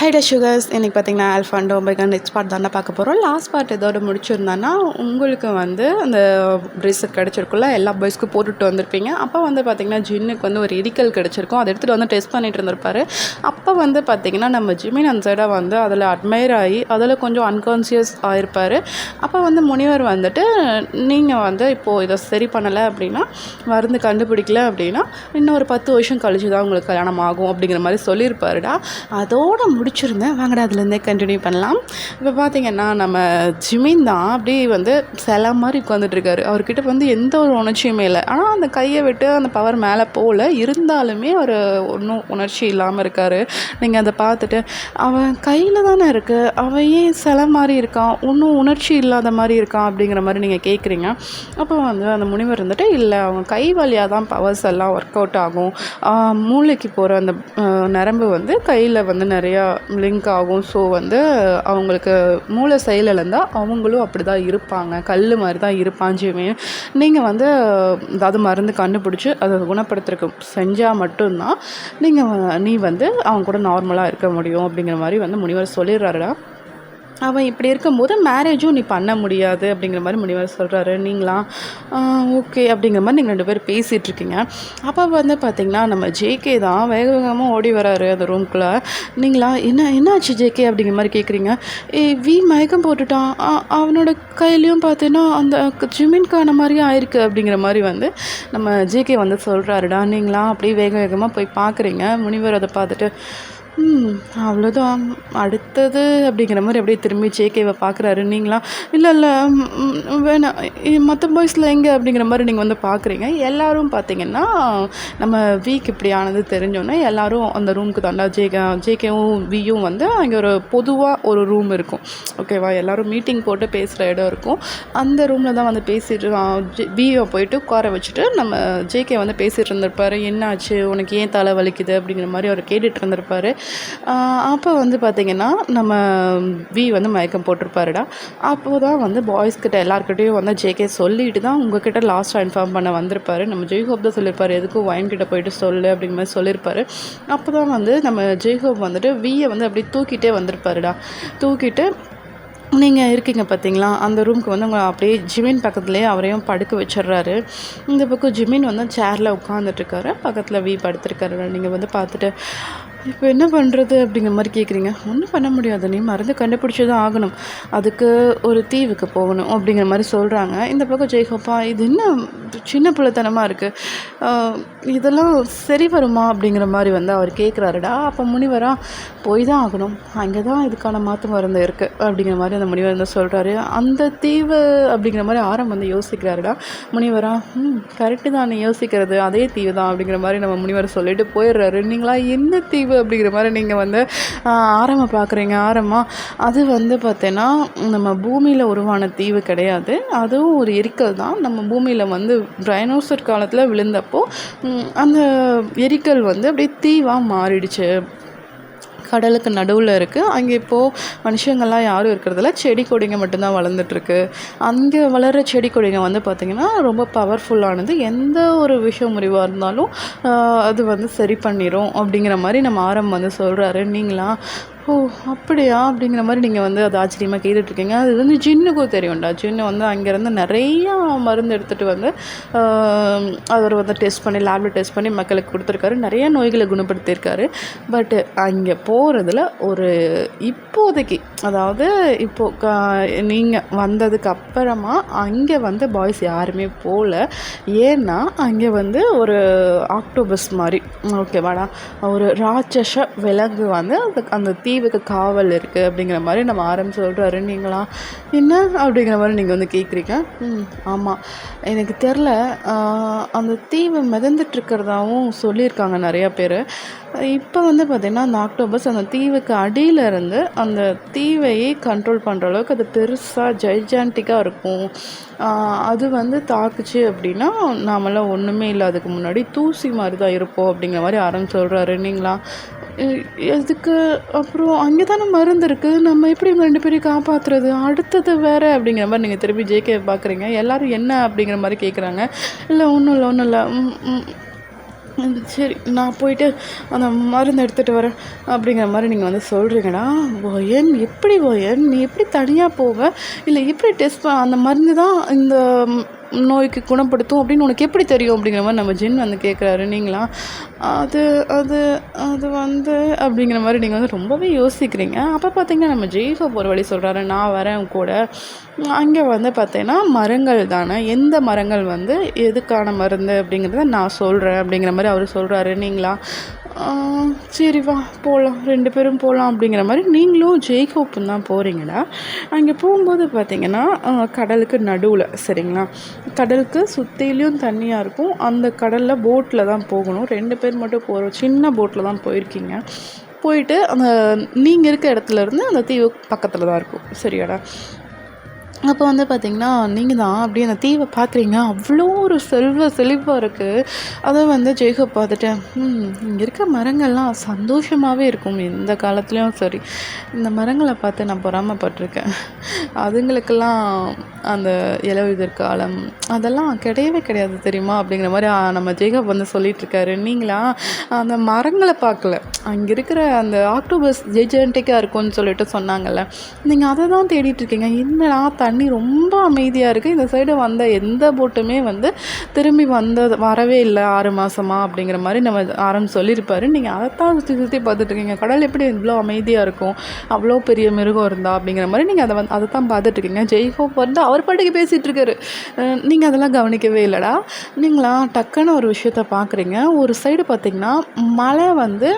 ஹைட sugars இன்றைக்கி பார்த்திங்கன்னா alpha and omega next part தானே பார்க்க போகிறோம். லாஸ்ட் பார்ட் இதோட முடிச்சிருந்தான்னா உங்களுக்கு வந்து அந்த பிரேஸ்லெட் கிடச்சிருக்குள்ள எல்லா பாய்ஸ்க்கும் போட்டுட்டு வந்திருப்பீங்க. அப்போ வந்து பார்த்திங்கன்னா ஜின்னுக்கு வந்து ஒரு எரிக்கல் கிடச்சிருக்கும். அதை எடுத்துகிட்டு வந்து டெஸ்ட் பண்ணிட்டு இருந்திருப்பாரு. அப்போ வந்து பார்த்திங்கன்னா நம்ம ஜிமின் அந்த சைடாக வந்து அதில் அட்மையர் ஆகி அதில் கொஞ்சம் அன்கான்சியஸ் ஆகிருப்பார். அப்போ வந்து முனிவர் வந்துட்டு நீங்கள் வந்து இப்போது இதை சரி பண்ணலை அப்படின்னா, மருந்து கண்டுபிடிக்கல அப்படின்னா இன்னும் ஒரு 10 வருஷம் கழிச்சு தான் உங்களுக்கு கல்யாணம் ஆகும் அப்படிங்கிற மாதிரி சொல்லியிருப்பாருடா. அதோட முடிச்சிருந்தேன். வாங்கடா அதுலேருந்தே கண்டினியூ பண்ணலாம். இப்போ பார்த்திங்கன்னா நம்ம ஜிமின் தான் அப்படியே வந்து சில மாதிரி உட்காந்துட்ருக்காரு. அவர்கிட்ட வந்து எந்த ஒரு உணர்ச்சியுமே இல்லை. ஆனால் அந்த கையை விட்டு அந்த பவர் மேலே போகல, இருந்தாலுமே அவர் ஒன்றும் உணர்ச்சி இல்லாமல் இருக்கார். நீங்கள் அதை பார்த்துட்டு அவன் கையில் தானே இருக்குது, அவன் ஏன் சில மாதிரி இருக்கான், ஒன்றும் உணர்ச்சி இல்லாத மாதிரி இருக்கான் அப்படிங்கிற மாதிரி நீங்கள் கேட்குறீங்க. அப்போ வந்து அந்த முனிவர் இருந்துட்டு இல்லை, அவன் கை வழியாக தான் பவர்ஸ் எல்லாம் ஒர்க் அவுட் ஆகும், மூளைக்கு போகிற அந்த நரம்பு வந்து கையில் வந்து நிறையா லிங்க் ஆகும். ஸோ வந்து அவங்களுக்கு மூளை செயலிழந்தால் அவங்களும் அப்படி தான் இருப்பாங்க, கல் மாதிரி தான் இருப்பான் ஜிமின். நீங்கள் வந்து அதாவது மருந்து கண்டுபிடிச்சி அதை குணப்படுத்துறதுக்கு செஞ்சால் மட்டும்தான் நீ வந்து அவங்க கூட நார்மலாக இருக்க முடியும் அப்படிங்கிற மாதிரி வந்து முனிவர் சொல்லிடுறாருடா. அவன் இப்படி இருக்கும்போது மேரேஜும் நீ பண்ண முடியாது அப்படிங்கிற மாதிரி முனிவர் சொல்கிறாரு. நீங்களாம் ஓகே அப்படிங்கிற மாதிரி நீங்கள் 2 பேர் பேசிகிட்ருக்கீங்க. அப்போ வந்து பார்த்திங்கன்னா நம்ம ஜேகே தான் வேக வேகமாக ஓடி வராரு அந்த ரூம்குள்ளே. நீங்களா என்னாச்சு ஜேகே அப்படிங்கிற மாதிரி கேட்குறீங்க. வி மயக்கம் போட்டுட்டான், அவனோட கையிலையும் பார்த்தீங்கன்னா அந்த ஜிமின்கான மாதிரியே ஆயிருக்கு அப்படிங்கிற மாதிரி வந்து நம்ம ஜேகே வந்து சொல்கிறாருடா. நீங்களாம் அப்படியே வேக வேகமாக போய் பார்க்குறீங்க. முனிவர் அதை பார்த்துட்டு அவ்வளோதான் அடுத்தது அப்படிங்கிற மாதிரி அப்படியே திரும்பி ஜேகேவை பார்க்குறாரு. நீங்களாம் இல்லை வேணாம், மற்ற பாய்ஸில் எங்கே அப்படிங்கிற மாதிரி நீங்கள் வந்து பார்க்குறீங்க. எல்லோரும் பார்த்திங்கன்னா நம்ம வீக் இப்படி ஆனது தெரிஞ்சோன்னே எல்லோரும் அந்த ரூமுக்கு தாண்டா ஜேகேவும் வியும் வந்து அங்கே ஒரு பொதுவாக ஒரு ரூம் இருக்கும், ஓகேவா, எல்லோரும் மீட்டிங் போட்டு பேசுகிற இடம் இருக்கும். அந்த ரூமில் தான் வந்து பேசிட்டு வியை போயிட்டு உட்கார வச்சுட்டு நம்ம ஜேகே வந்து பேசிகிட்டு இருந்திருப்பார். என்னாச்சு, உனக்கு ஏன் தலை வலிக்குது அப்படிங்கிற மாதிரி அவர் கேட்டுட்டு இருந்திருப்பார். அப்போ வந்து பார்த்திங்கன்னா நம்ம வி வந்து மயக்கம் போட்டிருப்பாருடா. அப்போது தான் வந்து பாய்ஸ்கிட்ட எல்லாருக்கிட்டையும் வந்து ஜேகே சொல்லிட்டு தான் உங்ககிட்ட லாஸ்ட்டாக இன்ஃபார்ம் பண்ண வந்திருப்பார். நம்ம ஜெய்ஹோப் தான் சொல்லியிருப்பார், எதுக்கும் ஒயின்கிட்ட போயிட்டு சொல்லு அப்படிங்கிற மாதிரி சொல்லியிருப்பார். அப்போ தான் வந்து நம்ம ஜெய்ஹோப் வந்துட்டு வியை வந்து அப்படி தூக்கிட்டே வந்திருப்பாருடா. தூக்கிட்டு நீங்கள் இருக்கீங்க பார்த்தீங்களா அந்த ரூமுக்கு வந்து உங்களை அப்படியே ஜிமின் பக்கத்துலேயே அவரையும் படுக்க வச்சிடுறாரு. இந்த பக்கம் ஜிமின் வந்து சேரில் உட்காந்துட்ருக்காரு, பக்கத்தில் வி படுத்துருக்காரு. நீங்கள் வந்து பார்த்துட்டு இப்போ என்ன பண்ணுறது அப்படிங்கிற மாதிரி கேட்குறீங்க. ஒன்றும் பண்ண முடியாது, நீ மருந்து கண்டுபிடிச்சி தான் ஆகணும், அதுக்கு ஒரு தீவுக்கு போகணும் அப்படிங்கிற மாதிரி சொல்கிறாங்க. இந்த பக்கம் ஜெய்ஹோப்பா இது என்ன சின்ன பிள்ளைத்தனமாக இருக்குது, இதெல்லாம் சரி வருமா அப்படிங்கிற மாதிரி வந்து அவர் கேட்குறாருடா. அப்போ முனிவரா போய் தான் ஆகணும், அங்கே தான் இதுக்கான மாற்று மருந்து இருக்குது அப்படிங்கிற மாதிரி அந்த முனிவர் வந்து சொல்கிறாரு. அந்த தீவு அப்படிங்கிற மாதிரி ஆரம் வந்து யோசிக்கிறாருடா. முனிவரா கரெக்டு தான், நீ யோசிக்கிறது அதே தீவு தான் அப்படிங்கிற மாதிரி நம்ம முனிவர் சொல்லிட்டு போயிடுறாரு. நீங்களா என்ன தீவு அப்படிங்கிற மாதிரி நீங்கள் வந்து ஆரமாக பார்க்குறீங்க. அது வந்து பார்த்தீங்கன்னா நம்ம பூமியில் உருவான தீவு கிடையாது, அதுவும் ஒரு எரிக்கல் தான். நம்ம பூமியில் வந்து டைனோசர் காலத்தில் விழுந்தப்போ அந்த எரிக்கல் வந்து அப்படியே தீவாக மாறிடுச்சு, கடலுக்கு நடுவில் இருக்குது. அங்கே இப்போது மனுஷங்கள்லாம் யாரும் இருக்கிறதில்ல, செடி கொடிங்க மட்டும்தான் வளர்ந்துட்டுருக்கு. அங்கே வளர்கிற செடி கொடிங்க வந்து பார்த்திங்கன்னா ரொம்ப பவர்ஃபுல்லானது, எந்த ஒரு விஷயம் முறிவாக இருந்தாலும் அது வந்து சரி பண்ணிடும் அப்படிங்கிற மாதிரி நம்ம ஆரம் வந்து சொல்கிறாரு. நீங்களா ஓ அப்படியா அப்படிங்கிற மாதிரி நீங்கள் வந்து அது ஆச்சரியமாக கேட்டுட்ருக்கீங்க. அது வந்து ஜின்னுக்கும் தெரியும்டா. ஜின்னு வந்து அங்கேருந்து நிறையா மருந்து எடுத்துகிட்டு வந்து அவர் வந்து டெஸ்ட் பண்ணி லேபில் டெஸ்ட் பண்ணி மக்களுக்கு கொடுத்துருக்காரு, நிறைய நோய்களை குணப்படுத்தியிருக்காரு. பட்டு அங்கே போகிறதுல ஒரு இப்போதைக்கு, அதாவது இப்போது நீங்கள் வந்ததுக்கு அப்புறமா அங்கே வந்து பாய்ஸ் யாருமே போகல. ஏன்னா அங்கே வந்து ஒரு ஆக்டோபஸ் மாதிரி, ஓகேவாடா, ஒரு ராட்சச விலங்கு வந்து அந்த தீவுக்கு காவல் இருக்குது அப்படிங்கிற மாதிரி நம்ம சொல்கிறாரு. நீங்களா என்ன அப்படிங்கிற மாதிரி நீங்கள் வந்து கேட்குறீங்க. ஆமாம், எனக்கு தெரில, அந்த தீவு மிதந்துட்டுருக்கிறதாவும் சொல்லியிருக்காங்க நிறையா பேர். இப்போ வந்து பார்த்திங்கன்னா அந்த ஆக்டோபஸ் அந்த தீவுக்கு அடியில் இருந்து அந்த தீவையே கண்ட்ரோல் பண்ணுற அளவுக்கு அது பெருசாக ஜைஜான்டிக்காக இருக்கும். அது வந்து தாக்குச்சு அப்படின்னா நாமெல்லாம் ஒன்றுமே இல்லை, அதுக்கு முன்னாடி தூசி மாதிரி தான் இருப்போம் அப்படிங்கிற மாதிரி சொல்கிறாரு. நீங்களா எதுக்கு, அப்புறம் அங்கே தானே மருந்து இருக்குது, நம்ம எப்படி இவங்க 2 பேரையும் காப்பாற்றுறது, அடுத்தது வேறு அப்படிங்கிற மாதிரி நீங்கள் திருப்பி ஜேகே பார்க்குறீங்க. எல்லோரும் என்ன அப்படிங்கிற மாதிரி கேட்குறாங்க. இல்லை ஒன்றும் இல்லை சரி நான் போயிட்டு அந்த மருந்து எடுத்துகிட்டு வரேன் அப்படிங்கிற மாதிரி நீங்கள் வந்து சொல்கிறீங்கடா. ஒயன் எப்படி ஒயன் நீ எப்படி தனியாக போவ? இல்லை எப்படி டெஸ்ட் அந்த மருந்து தான் இந்த நோய்க்கு குணப்படுத்தும் அப்படின்னு உனக்கு எப்படி தெரியும்? அப்படிங்கிற மாதிரி நம்ம ஜின் வந்து கேட்குறாரு. நீங்களா அது அது அது வந்து அப்படிங்கிற மாதிரி நீங்கள் வந்து ரொம்பவே யோசிக்கிறீங்க. அப்போ பார்த்தீங்கன்னா நம்ம ஜெய்கோப் ஒரு வழி சொல்கிறாரு, நான் வரேன் உன் கூட. அங்கே வந்து பார்த்தீங்கன்னா மரங்கள் தானே, எந்த மரங்கள் வந்து எதுக்கான மருந்து அப்படிங்கிறத நான் சொல்கிறேன் அப்படிங்கிற மாதிரி அவர் சொல்கிறாரு. நீங்களா சரி வா போகலாம், 2 பேரும் போகலாம் அப்படிங்கிற மாதிரி நீங்களும் ஜெய்கோப்பும் தான் போகிறீங்கடா. அங்கே போகும்போது பார்த்தீங்கன்னா கடலுக்கு நடுவில், சரிங்களா, கடலுக்கு சுற்றிலையும் தண்ணியாக இருக்கும். அந்த கடலில் போட்டில் தான் போகணும். 2 பேர் மட்டும் போகிறோம். சின்ன போட்டில் தான் போயிருக்கீங்க. போயிட்டு அந்த நீங்கள் இருக்க இடத்துலேருந்து அந்த தீவு பக்கத்தில் தான் இருக்கும், சரியாடா. அப்போ வந்து பார்த்திங்கன்னா நீங்கள் தான் அப்படியே அந்த தீவை பார்க்குறீங்க. அவ்வளோ ஒரு செழிப்பாக இருக்குது. அதை வந்து ஜெய்கோப் பார்த்துட்டு இங்கே இருக்க மரங்கள்லாம் சந்தோஷமாகவே இருக்கும். எந்த காலத்துலேயும் சரி, இந்த மரங்களை பார்த்து நான் பொறாமப்பட்டிருக்கேன். அதுங்களுக்கெல்லாம் அந்த இலையுதிர் காலம் அதெல்லாம் கிடையவே கிடையாது தெரியுமா அப்படிங்கிற மாதிரி நம்ம ஜெய்கோப் வந்து சொல்லிகிட்ருக்காரு. நீங்களா அந்த மரங்களை பார்க்கல, அங்கே இருக்கிற அந்த ஆக்டோபஸ் ஜெய்ஜென்டிக்காக இருக்கும்னு சொல்லிட்டு சொன்னாங்கல்ல, நீங்கள் அதை தான் தேடிட்டுருக்கீங்க. என்னடா தண்ணி ரொம்ப அமைதியாக இருக்குது, இந்த சைடு வந்த எந்த போட்டுமே வந்து திரும்பி வரவே இல்லை 6 மாதமா அப்படிங்கிற மாதிரி நம்ம சொல்லியிருப்பாரு. நீங்கள் அதைத்தான் சுற்றி பார்த்துட்ருக்கீங்க. கடல் எப்படி இவ்வளோ அமைதியாக இருக்கும், அவ்வளோ பெரிய மிருகம் இருந்தா அப்படிங்கிற மாதிரி நீங்கள் அதை தான் பார்த்துட்ருக்கீங்க. ஜெய்கோப் வந்து அவர் பாட்டுக்கு பேசிகிட்டு இருக்காரு. நீங்கள் அதெல்லாம் கவனிக்கவே இல்லைடா. நீங்களா டக்குன்னு ஒரு விஷயத்த பார்க்குறீங்க. ஒரு சைடு பார்த்திங்கன்னா மழை வந்து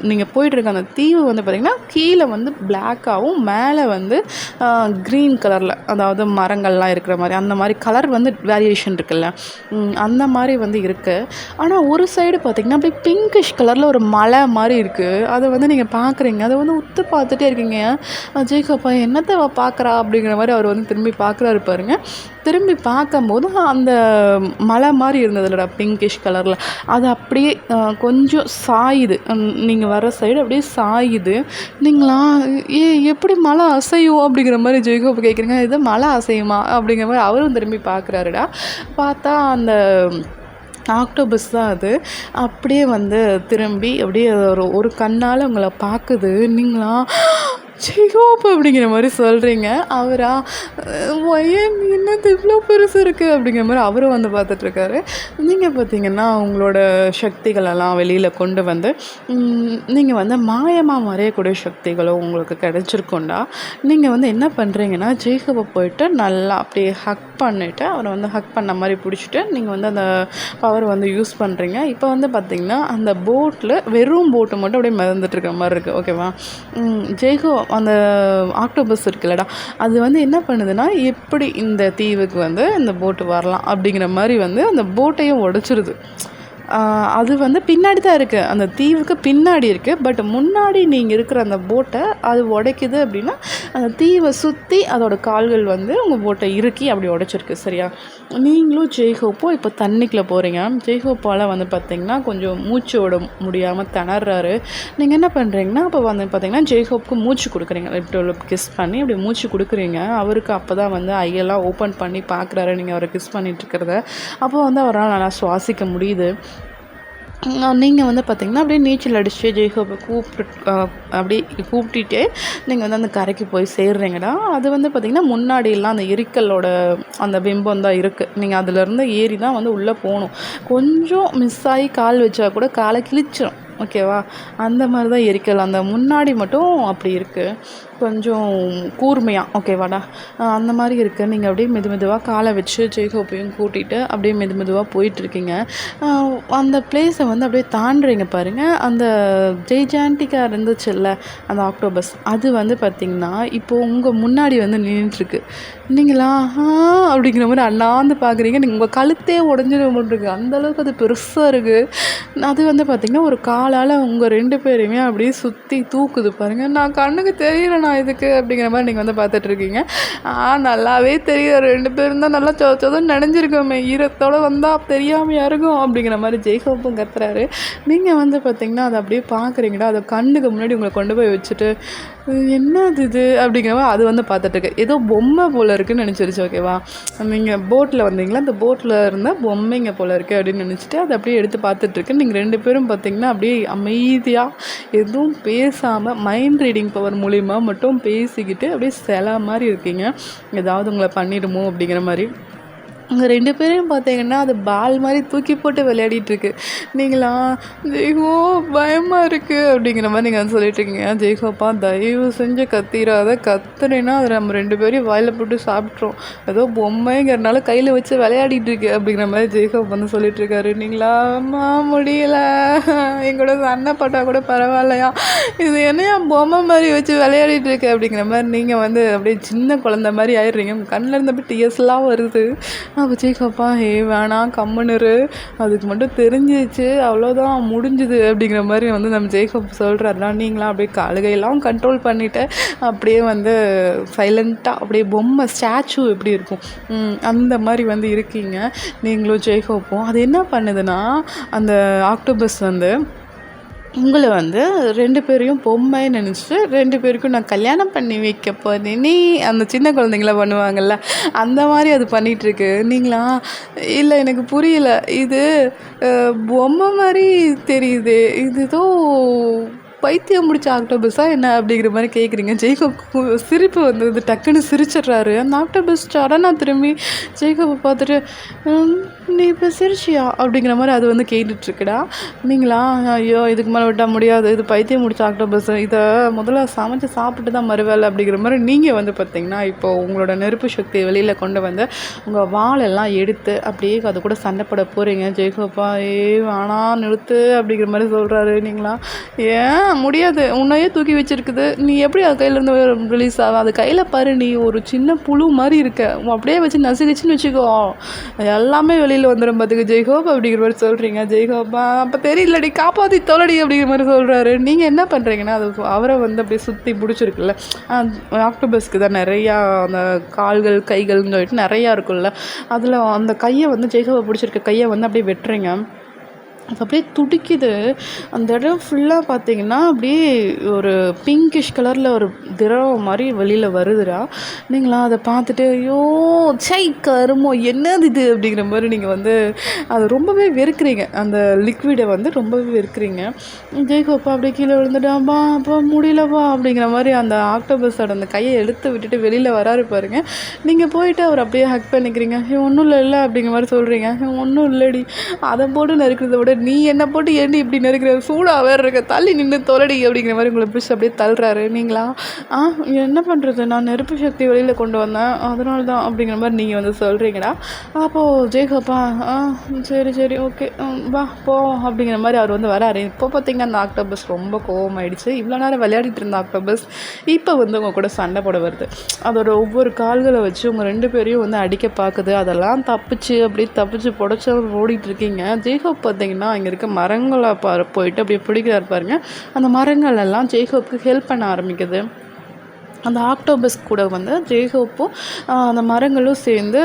நீங்கள் போயிட்டுருக்க அந்த தீவு வந்து பார்த்திங்கன்னா கீழே வந்து பிளாக்காகவும் மேலே வந்து க்ரீன் கலரில், அதாவது மரங்கள்லாம் இருக்கிற மாதிரி அந்த மாதிரி கலர் வந்து வேரியேஷன் இருக்குல்ல, அந்த மாதிரி வந்து இருக்குது. ஆனால் ஒரு சைடு பார்த்திங்கன்னா அப்படியே பிங்கிஷ் கலரில் ஒரு மலை மாதிரி இருக்குது. அதை வந்து நீங்கள் பார்க்குறீங்க. அதை வந்து உத்து பார்த்துட்டே இருக்கீங்க. ஜெய்கோப்பா என்னத்தை பார்க்குறா அப்படிங்கிற மாதிரி அவர் வந்து திரும்பி பார்க்குறாரு பாருங்க. திரும்பி பார்க்கும்போது அந்த மலை மாதிரி இருந்தது இல்லைடா பிங்கிஷ் கலரில், அது அப்படியே கொஞ்சம் சாயுது. நீங்கள் வர சைடு அப்படியே சாயுது. நீங்களா எப்படி மலை அசையும் அப்படிங்கிற மாதிரி ஜெய்கோப் கேட்குறீங்க. இது மலை அசையுமா அப்படிங்கிற மாதிரி அவரும் திரும்பி பார்க்குறாருடா. பார்த்தா அந்த ஆக்டோபஸ் தான் அது. அப்படியே வந்து திரும்பி அப்படியே ஒரு கண்ணால் உங்களை பார்க்குது. நீங்களா ஜெய்கோப் அப்படிங்கிற மாதிரி சொல்கிறீங்க. அவரா ஒயன் என்னது இவ்வளோ பெருசு இருக்குது அப்படிங்கிற மாதிரி அவரும் வந்து பார்த்துட்ருக்காரு. நீங்கள் பார்த்தீங்கன்னா உங்களோட சக்திகளெல்லாம் வெளியில் கொண்டு வந்து நீங்கள் வந்து மாயமாக மறையக்கூடிய சக்திகளும் உங்களுக்கு கிடைச்சிருக்கோண்டா. நீங்கள் வந்து என்ன பண்ணுறீங்கன்னா ஜெய்கோப்பை போயிட்டு நல்லா அப்படியே ஹக் பண்ணிவிட்டு அவரை வந்து ஹக் பண்ண மாதிரி பிடிச்சிட்டு நீங்கள் வந்து அந்த பவர் வந்து யூஸ் பண்ணுறீங்க. இப்போ வந்து பார்த்திங்கன்னா அந்த போட்டில் வெறும் போட்டு மட்டும் அப்படியே மிதந்துட்டுருக்க மாதிரி இருக்குது, ஓகேவா. ஜெய்கோ அந்த ஆக்டோபஸ் இருக்குல்லடா, அது வந்து என்ன பண்ணுதுன்னா எப்படி இந்த தீவுக்கு வந்து இந்த போட்டு வரலாம் அப்படிங்கிற மாதிரி வந்து அந்த போட்டையும் உடைச்சிருது. அது வந்து பின்னாடி தான் இருக்குது, அந்த தீவுக்கு பின்னாடி இருக்குது. பட் முன்னாடி நீங்கள் இருக்கிற அந்த போட்டை அது உடைக்குது அப்படின்னா அந்த தீவை சுற்றி அதோட கால்கள் வந்து உங்கள் போட்டை இறுக்கி அப்படி உடைச்சிருக்கு, சரியா. நீங்களும் ஜெய்கோப்போ இப்போ தண்ணிக்குள்ளே போகிறீங்க. ஜெய்கோப்பால் வந்து பார்த்திங்கன்னா கொஞ்சம் மூச்சு விட முடியாமல் திணறாரு. நீங்கள் என்ன பண்ணுறீங்கன்னா அப்போ வந்து பார்த்திங்கன்னா ஜெய்கோப்புக்கு மூச்சு கொடுக்குறீங்க. இப்படி கிஸ் பண்ணி அப்படி மூச்சு கொடுக்குறீங்க. அவருக்கு அப்போ தான் வந்து ஐயெல்லாம் ஓப்பன் பண்ணி பார்க்குறாரு நீங்கள் அவரை கிஸ் பண்ணிகிட்டு இருக்கிறத. அப்போ வந்து அவரால் நல்லா சுவாசிக்க முடியுது. நீங்கள் வந்து பார்த்திங்கன்னா அப்படியே நீச்சல் அடித்து ஜெய்கோப்பை அப்படியே கூப்பிட்டுட்டே நீங்கள் வந்து அந்த கரைக்கு போய் சேர்றீங்கடா. அது வந்து பார்த்திங்கன்னா முன்னாடியெல்லாம் அந்த எரிக்கலோட அந்த பிம்பம் தான் இருக்குது. நீங்கள் அதிலேருந்து ஏறி தான் வந்து உள்ளே போகணும். கொஞ்சம் மிஸ் ஆகி கால் வச்சா கூட காலை கிழிச்சிடும், ஓகேவா. அந்த மாதிரி தான் எரிக்கல். அந்த முன்னாடி மட்டும் அப்படி இருக்குது, கொஞ்சம் கூர்மையாக, ஓகேவாடா. அந்த மாதிரி இருக்குது. நீங்கள் அப்படியே மெதுவாக காலை வச்சு ஜெய்கோப்பையும் கூட்டிகிட்டு அப்படியே மெதுவாக போயிட்டுருக்கீங்க. அந்த பிளேஸை வந்து அப்படியே தாண்டுறீங்க பாருங்கள். அந்த ஜெய்ஜாண்டிக்காக இருந்துச்சுல்ல அந்த ஆக்டோபஸ், அது வந்து பார்த்திங்கன்னா இப்போது உங்கள் முன்னாடி வந்து நின்றுட்டுருக்கு. நீங்களா அப்படிங்கிற மாதிரி அண்ணாந்து பார்க்குறீங்க. நீங்கள் உங்கள் கழுத்தே உடஞ்சிட மாட்டிருக்கு, அந்தளவுக்கு அது பெருசாக இருக்குது. அது வந்து பார்த்திங்கன்னா ஒரு காலை வாளால் உங்கள் 2 பேரையுமே அப்படியே சுற்றி தூக்குது பாருங்கள். நான் கண்ணுக்கு தெரியலண்ணா இதுக்கு அப்படிங்கிற மாதிரி நீங்கள் வந்து பார்த்துட்ருக்கீங்க. நல்லாவே தெரியும் 2 பேரும் தான் நல்லா சொதன்னு நனைஞ்சிருக்கோமே, ஈரத்தோடு வந்தால் தெரியாமையா இருக்கும் அப்படிங்கிற மாதிரி ஜெய்ஹோப்பும் கத்துறாரு. நீங்கள் வந்து பார்த்தீங்கன்னா அதை அப்படியே பார்க்குறீங்கடா, அதை கண்ணுக்கு முன்னாடி உங்களை கொண்டு போய் வச்சுட்டு என்னது இது அப்படிங்கிற மாதிரி அது வந்து பார்த்துட்ருக்கு. ஏதோ பொம்மை போல் இருக்குதுன்னு நினச்சிருச்சு. ஓகேவா, நீங்கள் போட்டில் வந்தீங்களா, அந்த போட்டில் இருந்தால் பொம்மைங்க போல் இருக்குது அப்படின்னு நினச்சிட்டு அதை அப்படியே எடுத்து பார்த்துட்ருக்கு. நீங்கள் 2 பேரும் பார்த்தீங்கன்னா அப்படியே அமைதியாக எதுவும் பேசாமல் மைண்ட் ரீடிங் பவர் மூலிமா மட்டும் பேசிக்கிட்டு அப்படியே சில மாதிரி இருக்கீங்க. ஏதாவது உங்களை பண்ணிடுமோ அப்படிங்கிற மாதிரி. உங்கள் 2 பேரையும் பார்த்தீங்கன்னா அது பால் மாதிரி தூக்கி போட்டு விளையாடிட்டுருக்கு. நீங்களா ஜெய்ஹோ பயமாக இருக்குது அப்படிங்கிற மாதிரி நீங்கள் வந்து சொல்லிட்டுருக்கீங்க. ஜெய்ஹோப்பா தயவு செஞ்சு கத்திராத, கத்துனேன்னா அதை நம்ம 2 பேரையும் வாயில் போட்டு சாப்பிட்றோம், ஏதோ பொம்மைங்கிறனால கையில் வச்சு விளையாடிட்டுருக்கு அப்படிங்கிற மாதிரி ஜெய்ஹோப் வந்து சொல்லிட்டுருக்காரு. நீங்களா அம்மா முடியல, எங்களோட சண்டை பட்டா கூட பரவாயில்லையா, இது என்னையா பொம்மை மாதிரி வச்சு விளையாடிட்டுருக்கு அப்படிங்கிற மாதிரி நீங்கள் வந்து அப்படியே சின்ன குழந்த மாதிரி ஆயிடுறீங்க. உங்கள் கண்ணில் இருந்து அப்படியே டிஎஸ்லாம் வருது. அப்போ ஜெய்ஹோப்பா வேணாம் கம்முனுரு, அதுக்கு மட்டும் தெரிஞ்சிச்சு அவ்வளோதான் முடிஞ்சுது அப்படிங்கிற மாதிரி வந்து நம்ம ஜெய்ஹோப் சொல்கிறாருனா, நீங்களாம் அப்படியே காலுகையெல்லாம் கண்ட்ரோல் பண்ணிவிட்டு அப்படியே வந்து சைலண்ட்டாக அப்படியே பொம்மை ஸ்டாச்சு எப்படி இருக்கும் அந்த மாதிரி வந்து இருக்கீங்க நீங்களும் ஜெய்ஹோப்பும். அது என்ன பண்ணுதுன்னா, அந்த ஆக்டோபஸ் வந்து உங்களை வந்து 2 பேரையும் பொம்மை நினச்சிட்டு 2 பேருக்கும் நான் கல்யாணம் பண்ணி வைக்க போகிறேன் நீ அந்த சின்ன குழந்தைங்கள பண்ணுவாங்கள்ல அந்த மாதிரி அது பண்ணிகிட்ருக்கு. நீங்களா இல்லை எனக்கு புரியல, இது பொம்மை மாதிரி தெரியுது, இது ஏதோ பைத்தியம் முடிச்ச ஆக்டோபஸா என்ன அப்படிங்கிற மாதிரி கேட்குறீங்க. ஜெய்ஹோப் சிரிப்பு வந்தது, டக்குன்னு சிரிச்சிட்றாரு. அந்த ஆக்டோபஸ் சடனாக திரும்பி ஜெய்ஹோப்பை பார்த்துட்டு நீ இப்போ சிரிச்சியா அப்படிங்கிற மாதிரி அது வந்து கேட்டுட்ருக்குடா. நீங்களா ஐயோ இதுக்கு மேலே விட்டால் முடியாது, இது பைத்தியம் முடிச்ச ஆக்டோபஸ், இதை முதல்ல சமைச்சு சாப்பிட்டு தான் மறுவேலை அப்படிங்கிற மாதிரி நீங்கள் வந்து பார்த்தீங்கன்னா இப்போது உங்களோட நெருப்பு சக்தியை வெளியில் கொண்டு வந்து உங்கள் வாளெல்லாம் எடுத்து அப்படியே அது கூட சண்டை போட போகிறீங்க. ஜெய்ஹோப்பா வேணாம் நிறுத்து அப்படிங்கிற மாதிரி சொல்கிறாரு. நீங்களா ஏன் முடியாது, உன்னையே தூக்கி வச்சுருக்குது, நீ எப்படி அது கையிலேருந்து ரிலீஸ் ஆகும், அது கையில் பாரு, நீ ஒரு சின்ன புழு மாதிரி இருக்க, அப்படியே வச்சு நசுக்கிச்சின்னு வச்சுக்கோ எல்லாமே வெளியில் வந்துடும் பார்த்துக்கு ஜெய்ஹோப் அப்படிங்கிற மாதிரி சொல்கிறீங்க. ஜெய்ஹோப்பா அப்போ தெரியலடி காப்பாற்றி தொலைடி அப்படிங்கிற மாதிரி சொல்கிறாரு. நீங்கள் என்ன பண்ணுறீங்கன்னா அது அவரை வந்து அப்படியே சுற்றி பிடிச்சிருக்குல்ல, ஆக்டோபஸ்க்கு தான் நிறையா அந்த கால்கள் கைகள்னு சொல்லிட்டு நிறையா இருக்குல்ல, அதில் அந்த கையை வந்து ஜெய்ஹோப்பை பிடிச்சிருக்க கையை வந்து அப்படியே வெட்டுறீங்க. அது அப்படியே துடிக்குது. அந்த இடம் ஃபுல்லாக பார்த்தீங்கன்னா அப்படியே ஒரு பிங்கிஷ் கலரில் ஒரு திரவம் மாதிரி வெளியில் வருதுடா. நீங்களா அதை பார்த்துட்டு ஐயோ சை கருமோ என்னது இது அப்படிங்கிற மாதிரி நீங்கள் வந்து அது ரொம்பவே வெறுக்கிறீங்க, அந்த லிக்விடை வந்து ரொம்பவே வெறுக்கிறீங்க. ஜெய்ஹோப்பா அப்படியே கீழே விழுந்துட்டாப்பா, அப்போ முடியலப்பா அப்படிங்கிற மாதிரி அந்த ஆக்டோபஸோட அந்த கையை எடுத்து விட்டுட்டு வெளியில் வராரு பாருங்க. நீங்கள் போயிட்டு அவர் அப்படியே ஹக் பண்ணிக்கிறீங்க. ஒன்றும் இல்லை அப்படிங்கிற மாதிரி சொல்கிறீங்க. ஒன்றும் இல்லடி, அதை போட்டு நறுக்கிறத விட நீ என்னை போட்டு ஏண்டி இப்படி நெருக்கிற, சூடாக வேறு இருக்க, தள்ளி நின்று தொலைடி அப்படிங்கிற மாதிரி உங்களை பிடிச்சி அப்படியே தள்ளுறாரு. நீங்களா என்ன பண்ணுறது, நான் நெருப்பு சக்தி வெளியில் கொண்டு வந்தேன் அதனால தான் அப்படிங்கிற மாதிரி நீங்கள் வந்து சொல்கிறீங்கடா. அப்போது ஜெய்ஹோப்பா சரி சரி ஓகே வா போ அப்படிங்கிற மாதிரி அவர் வந்து வராரு. இப்போ பார்த்தீங்கன்னா அந்த ஆக்டோபஸ் ரொம்ப கோவமாயிடுச்சு. இவ்வளோ நேரம் விளையாடிட்டு இருந்த ஆக்டோபஸ் இப்போ வந்து உங்கள் கூட சண்டை போட வருது. அதோட ஒவ்வொரு கால்களை வச்சு உங்கள் 2 பேரையும் வந்து அடிக்க பார்க்குது. அதெல்லாம் தப்பிச்சு அப்படியே தப்பிச்சு புடச்சி ஓடிட்டுருக்கீங்க. ஜெய்ஹோப் பார்த்தீங்கன்னா இங்கே இருக்க மரங்களை போயிட்டு அப்படியே பிடிக்கிறாரு பாருங்க. அந்த மரங்கள் எல்லாம் ஜெய்ஹோப்புக்கு ஹெல்ப் பண்ண ஆரம்பிக்குது. அந்த ஆக்டோபஸ் கூட வந்து ஜெய்ஹோப்பும் அந்த மரங்களும் சேர்ந்து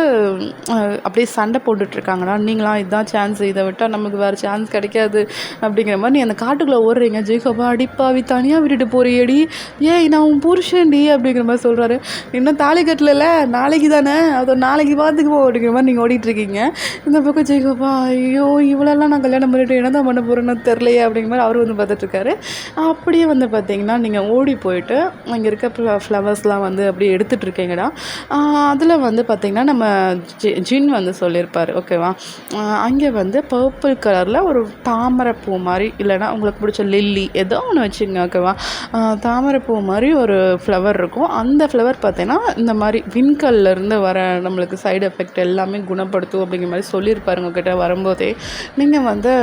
அப்படியே சண்டை போட்டுட்ருக்காங்கடா. நீங்களாம் இதுதான் சான்ஸ், இதை விட்டால் நமக்கு வேறு சான்ஸ் கிடைக்காது அப்படிங்கிற மாதிரி நீ அந்த காட்டுக்குள்ளே ஓடுறீங்க. ஜெய்ஹோப்பா அடிப்பாவி தனியாக விட்டுட்டு போறியடி, ஏய் நான் உன் புருஷன்டி அப்படிங்கிற மாதிரி சொல்கிறாரு. இன்னும் தாலி கட்டல, நாளைக்கு தானே, அதை நாளைக்கு பார்த்துக்குவோம் அப்படிங்கிற மாதிரி நீங்கள் ஓடிட்டுருக்கீங்க. இந்த பக்கம் ஜெய்ஹோப்பா ஐயோ இவ்வளோலாம் நான் கல்யாணம் பண்ணிவிட்டு என்ன தான் பண்ண போகிறேன்னு தெரிலையே அப்படிங்கிற மாதிரி அவர் வந்து பார்த்துட்ருக்காரு. அப்படியே வந்து பார்த்தீங்கன்னா நீங்கள் ஓடி போயிட்டு அங்கே இருக்க ஃப்ளவர்ஸ்லாம் வந்து அப்படியே எடுத்துகிட்டு இருக்கீங்கடா. அதில் வந்து பார்த்திங்கன்னா நம்ம ஜின் வந்து சொல்லியிருப்பார். ஓகேவா, அங்கே வந்து பர்பிள் கலரில் ஒரு தாமரைப்பூ மாதிரி, இல்லைனா உங்களுக்கு பிடிச்ச லில்லி ஏதோ ஒன்று வச்சுங்க. ஓகேவா, தாமரைப்பூ மாதிரி ஒரு ஃப்ளவர் இருக்கும். அந்த ஃப்ளவர் பார்த்திங்கன்னா இந்த மாதிரி விண்கல்லேருந்து வர நம்மளுக்கு சைடு எஃபெக்ட் எல்லாமே குணப்படுத்தும் அப்படிங்கிற மாதிரி சொல்லியிருப்பாருங்க கிட்ட வரும்போதே. நீங்கள் வந்து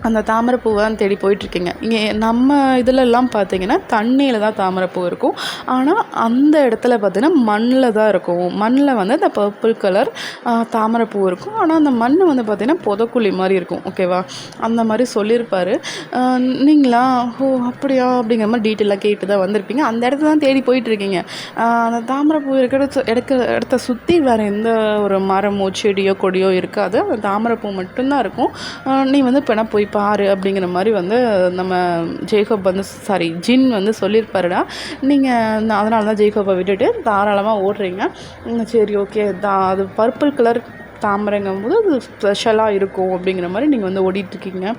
அந்த தாமரைப்பூவை தான் தேடி போயிட்டுருக்கீங்க. இங்கே நம்ம இதிலெல்லாம் பார்த்தீங்கன்னா தண்ணியில் தான் தாமரைப்பூ இருக்கும். ஆனால் அந்த இடத்துல பார்த்தீங்கன்னா மண்ணில் தான் இருக்கும். மண்ணில் வந்து அந்த பர்பிள் கலர் தாமரைப்பூ இருக்கும். ஆனால் அந்த மண் வந்து பார்த்திங்கன்னா புதக்குழி மாதிரி இருக்கும். ஓகேவா, அந்த மாதிரி சொல்லியிருப்பார். நீங்களா ஓ அப்படியா அப்படிங்கிற மாதிரி டீட்டெயிலாக கேட்டு தான் வந்திருப்பீங்க. அந்த இடத்த தான் தேடி போயிட்டுருக்கீங்க. அந்த தாமரைப்பூ இடத்த சுற்றி வேறு எந்த ஒரு மரமோ செடியோ கொடியோ இருக்காது. அந்த தாமரைப்பூ மட்டும்தான் இருக்கும். நீ வந்து இப்போ போய் பாரு அப்படிங்கிற மாதிரி வந்து நம்ம ஜேக்கப் வந்து ஜின் வந்து சொல்லியிருப்பாருடா. நீங்கள் அதனால தான் ஜேக்கப்பை விட்டுட்டு தாராளமாக ஓடுறீங்க. சரி ஓகே அது பர்பிள் கலர் தாமரைங்கும் போது அது ஸ்பெஷலாக இருக்கும் அப்படிங்கிற மாதிரி நீங்கள் வந்து ஓடிட்டுருக்கீங்க.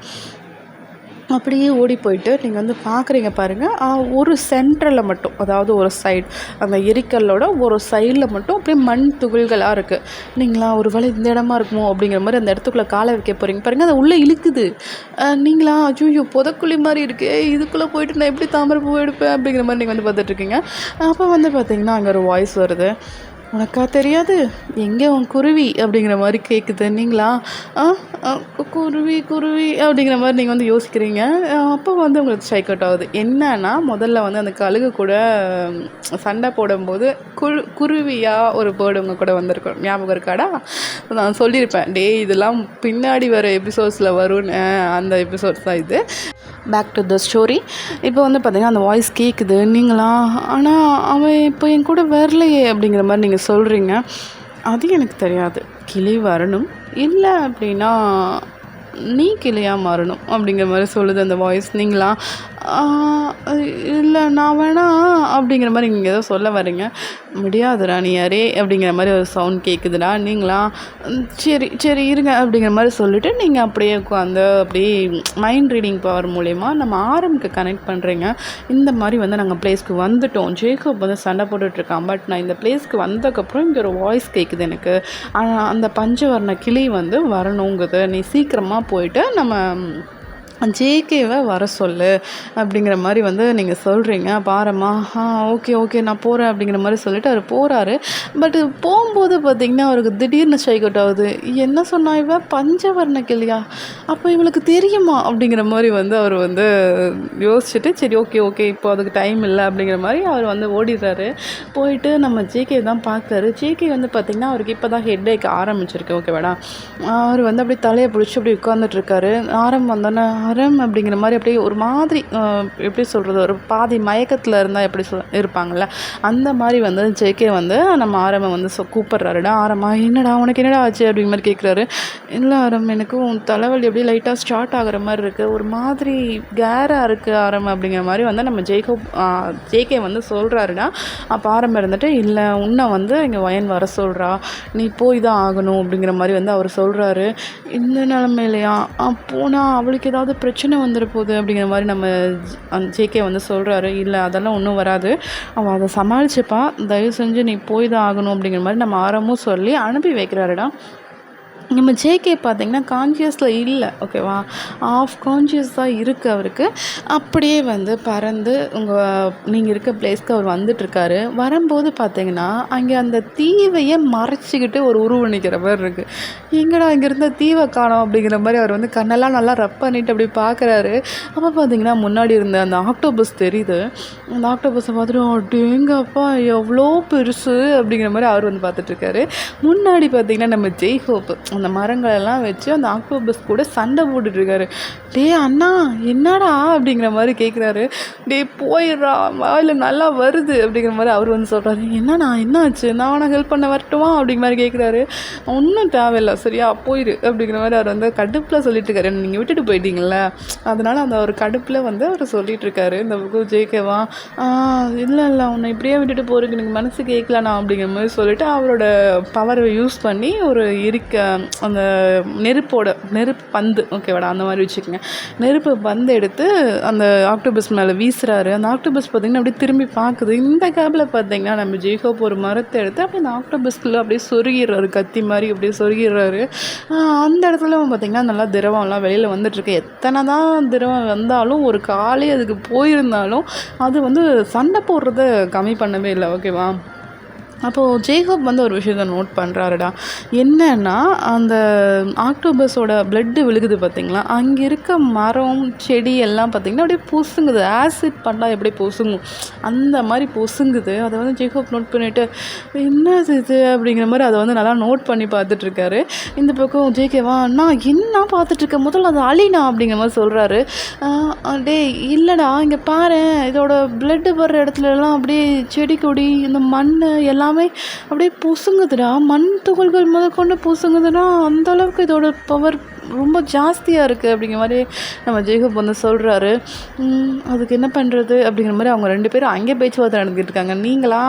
அப்படியே ஓடி போயிட்டு நீங்கள் வந்து பார்க்குறீங்க பாருங்கள், ஒரு சென்டரில் மட்டும், அதாவது ஒரு சைடு அந்த எரிக்கல்லோட ஒரு சைடில் மட்டும் அப்படியே மண் துகள்களாக இருக்குது. நீங்களா ஒரு வேளை இந்த இடமா இருக்குமோ அப்படிங்கிற மாதிரி அந்த இடத்துக்குள்ளே காலை வைக்க போகிறீங்க பாருங்கள், அதை உள்ளே இழுக்குது. நீங்களா ஐயோ புதக்குழி மாதிரி இருக்குது, இதுக்குள்ளே போயிட்டு நான் எப்படி தாமரை பூ எடுப்பேன் அப்படிங்கிற மாதிரி நீங்கள் வந்து பார்த்துட்ருக்கீங்க. அப்போ வந்து பார்த்தீங்கன்னா அங்கே ஒரு வாய்ஸ் வருது, உனக்கா தெரியாது எங்கே உன் குருவி அப்படிங்கிற மாதிரி கேட்குது. நீங்களா குருவி குருவி அப்படிங்கிற மாதிரி நீங்கள் வந்து யோசிக்கிறீங்க. அப்போ வந்து உங்களுக்கு ஸ்ட்ரைக் அவுட் ஆகுது. என்னன்னா முதல்ல வந்து அந்த கழுகு கூட சண்டை போடும்போது குருவியாக ஒரு பேர்டு உங்கள் கூட வந்திருக்கும், ஞாபகம் இருக்காடா? நான் சொல்லியிருப்பேன் இதெல்லாம் பின்னாடி வர எபிசோட்ஸில் வரும்னு. அந்த எபிசோட்ஸ் தான் இது. Back to the story. இப்போ வந்து பார்த்திங்கன்னா அந்த வாய்ஸ் கேட்குது. நீங்களா ஆனால் அவன் இப்போ என் கூட வரலையே அப்படிங்கிற மாதிரி நீங்கள் சொல்கிறீங்க. அது எனக்கு தெரியாது, கிளி வரணும், இல்லை அப்படின்னா நீ கிளியாக மாறணும் அப்படிங்கிற மாதிரி சொல்லுது அந்த வாய்ஸ். நீங்களா இல்லை நான் வேணா அப்படிங்கிற மாதிரி நீங்கள் ஏதோ சொல்ல வரீங்க. முடியாதுடா நீ யாரே அப்படிங்கிற மாதிரி ஒரு சவுண்ட் கேட்குதுடா. நீங்களா சரி சரி இருங்க அப்படிங்கிற மாதிரி சொல்லிவிட்டு நீங்கள் அப்படியே உட்காந்து அப்படியே மைண்ட் ரீடிங் பவர் மூலயமா நம்ம ஆரம்புக்கு கனெக்ட் பண்ணுறீங்க. இந்த மாதிரி வந்து நாங்கள் பிளேஸ்க்கு வந்துவிட்டோம், ஜேக்கப் வந்து சண்டை போட்டுட்ருக்கான், பட் நான் இந்த பிளேஸ்க்கு வந்ததுக்கப்புறம் இங்கே ஒரு வாய்ஸ் கேட்குது எனக்கு, அந்த பஞ்சவர்ண கிளி வந்து வரணுங்குது, நீ சீக்கிரமாக போயிட்டு நம்ம ஜேகேவை வர சொல்லு அப்படிங்கிற மாதிரி வந்து நீங்கள் சொல்கிறீங்க. பாரம்மா ஓகே ஓகே நான் போகிறேன் அப்படிங்கிற மாதிரி சொல்லிவிட்டு அவர் போகிறாரு. பட்டு போகும்போது பார்த்திங்கன்னா அவருக்கு திடீர்னு ஸ்ட்ரைக் அவுட் ஆகுது. என்ன சொன்னா இவ பஞ்சவர்ண கிளியா, அப்போ இவளுக்கு தெரியுமா அப்படிங்கிற மாதிரி வந்து அவர் வந்து யோசிச்சுட்டு சரி ஓகே ஓகே இப்போ அதுக்கு டைம் இல்லை அப்படிங்கிற மாதிரி அவர் வந்து ஓடிடுறாரு. போயிட்டு நம்ம ஜேகே தான் பார்க்குறாரு. ஜேகே வந்து பார்த்திங்கன்னா அவருக்கு இப்போ தான் ஹெட் ஏக் ஆரம்பிச்சிருக்கு. ஓகேவாடா, அவர் வந்து அப்படியே தலையை பிடிச்சி அப்படி உட்காந்துட்ருக்காரு. வந்தோன்னே அறம் அப்படிங்கிற மாதிரி அப்படியே ஒரு மாதிரி எப்படி சொல்கிறது, ஒரு பாதி மயக்கத்தில் இருந்தால் எப்படி இருப்பாங்கள்ல, அந்த மாதிரி வந்து ஜேகே வந்து நம்ம ஆரம்பை வந்து கூப்பிட்றாருடா. ஆரம்பா என்னடா உனக்கு என்னடா ஆச்சு அப்படிங்கிற மாதிரி கேட்குறாரு. இல்லை ஆரம் எனக்கும் தலைவலி அப்படியே லைட்டாக ஸ்டார்ட் ஆகிற மாதிரி இருக்குது, ஒரு மாதிரி கேராக இருக்குது ஆரம் அப்படிங்கிற மாதிரி வந்து நம்ம ஜேகே வந்து சொல்கிறாருடா. அப்போ ஆரம்பம் இருந்துட்டு இல்லை உன்னை வந்து இங்கே வயன் வர சொல்கிறா, நீ போய் தான் ஆகணும் அப்படிங்கிற மாதிரி வந்து அவர் சொல்கிறாரு. இந்த நிலமையிலையா போனால் அவளுக்கு ஏதாவது பிரச்சனை வந்துட போகுது அப்படிங்கிற மாதிரி நம்ம ஜேகே வந்து சொல்கிறாரு. இல்லை அதெல்லாம் ஒன்றும் வராது, அவள் அதை சமாளிச்சுப்பா, தயவு செஞ்சு நீ போய் தான் ஆகணும் அப்படிங்கிற மாதிரி நம்ம ஆரம்பமும் சொல்லி அனுப்பி வைக்கிறாருடா. நம்ம ஜேகே பார்த்திங்கன்னா கான்ஷியஸில் இல்லை, ஓகேவா, ஆஃப் கான்ஷியஸ் தான் இருக்குது அவருக்கு. அப்படியே வந்து பறந்து நீங்கள் இருக்க பிளேஸ்க்கு அவர் வந்துட்டுருக்காரு. வரும்போது பார்த்திங்கன்னா அங்கே அந்த தீவையை மறைச்சிக்கிட்டு ஒரு உருவம் நிற்கிற மாதிரி இருக்குது. எங்கடா இங்கே இருந்த தீவை காணோம் அப்படிங்கிற மாதிரி அவர் வந்து கண்ணெல்லாம் நல்லா ரப் பண்ணிவிட்டு அப்படி பார்க்குறாரு. அப்போ பார்த்திங்கன்னா முன்னாடி இருந்த அந்த ஆக்டோபஸ் தெரியுது. அந்த ஆக்டோபஸை பார்த்துட்டு அப்படிங்கப்பா எவ்வளோ பெருசு அப்படிங்கிற மாதிரி அவர் வந்து பார்த்துட்ருக்காரு. முன்னாடி பார்த்திங்கன்னா நம்ம ஜெய்ஹோப் அந்த மரங்களெல்லாம் வச்சு அந்த ஆக்டோபஸ் கூட சண்டை போட்டுட்ருக்காரு. அண்ணா என்னடா அப்படிங்கிற மாதிரி கேட்குறாரு. போயிடுறா வாயில் நல்லா வருது அப்படிங்கிற மாதிரி அவர் வந்து சொல்கிறாரு. என்னண்ணா என்னாச்சு, நான் உனக்கு ஹெல்ப் பண்ண வரட்டுமா அப்படிங்கிற மாதிரி கேட்குறாரு. ஒன்றும் தேவையில்லை சரியா போயிடு அப்படிங்கிற மாதிரி அவர் வந்து கடுப்பில் சொல்லிட்டுருக்காரு. நீங்கள் விட்டுட்டு போயிட்டீங்கள அதனால் அந்த ஒரு கடுப்பில் வந்து அவர் சொல்லிகிட்ருக்காரு. இந்த புக்கு ஜேகேவா இல்லை இல்லை உன்னை இப்படியே விட்டுட்டு போகிறதுக்கு எனக்கு மனசு கேட்கலண்ணா அப்படிங்கிற மாதிரி சொல்லிவிட்டு அவரோட பவரை யூஸ் பண்ணி ஒரு அந்த நெருப்பு பந்து, ஓகேவாடா, அந்த மாதிரி வச்சுக்கோங்க, நெருப்பு பந்து எடுத்து அந்த ஆக்டோபஸ் மேலே வீசுகிறாரு. அந்த ஆக்டோபஸ் பார்த்திங்கன்னா அப்படியே திரும்பி பார்க்குது. இந்த கேப்பில் பார்த்திங்கன்னா நம்ம ஜேக்கப் ஒரு மரத்தை எடுத்து அப்படியே அந்த ஆக்டோபஸ்குள்ளே அப்படியே சொருகிடுறாரு, கத்தி மாதிரி அப்படியே சொருகிடுறாரு. அந்த இடத்துல பார்த்திங்கன்னா நல்லா திரவம்லாம் வெளியில் வந்துட்டுருக்கு. எத்தனை தான் திரவம் வந்தாலும் ஒரு காலே அதுக்கு போயிருந்தாலும் அது வந்து சண்டை போடுறத கம்மி பண்ணவே இல்லை, ஓகேவா. அப்போது ஜேக்கப் வந்து ஒரு விஷயத்த நோட் பண்ணுறாருடா. என்னன்னா, அந்த ஆக்டோபஸோட பிளட்டு விழுகுது பார்த்தீங்களா, அங்கே இருக்க மரம் செடி எல்லாம் பார்த்தீங்கன்னா அப்படியே பொசுங்குது. ஆசிட் பண்ணால் எப்படி பொசுங்கும் அந்த மாதிரி பொசுங்குது. அதை வந்து ஜேக்கப் நோட் பண்ணிவிட்டு என்னது இது அப்படிங்கிற மாதிரி அதை வந்து நல்லா நோட் பண்ணி பார்த்துட்ருக்காரு. இந்த பக்கம் ஜேகேவா நான் என்ன பார்த்துட்ருக்கேன், முதல்ல அது அழினா அப்படிங்கிற மாதிரி சொல்கிறாரு. டே இல்லைடா இங்கே பாரு, இதோட பிளட்டு வர்ற இடத்துலலாம் அப்படியே செடி கொடி இந்த மண் எல்லாமே அப்படியே பொசுங்குதுடா. மண் துகள்கள் முதற்கொண்டு பொசுங்குதுன்னா அந்தளவுக்கு இதோட பவர் ரொம்ப ஜாஸ்தியாக இருக்குது அப்படிங்கிற மாதிரி நம்ம ஜேக்கப் வந்து சொல்கிறாரு. அதுக்கு என்ன பண்ணுறது அப்படிங்கிற மாதிரி அவங்க 2 பேரும் அங்கே பேச்சுவார்த்தை நடந்துகிட்டு இருக்காங்க. நீங்களா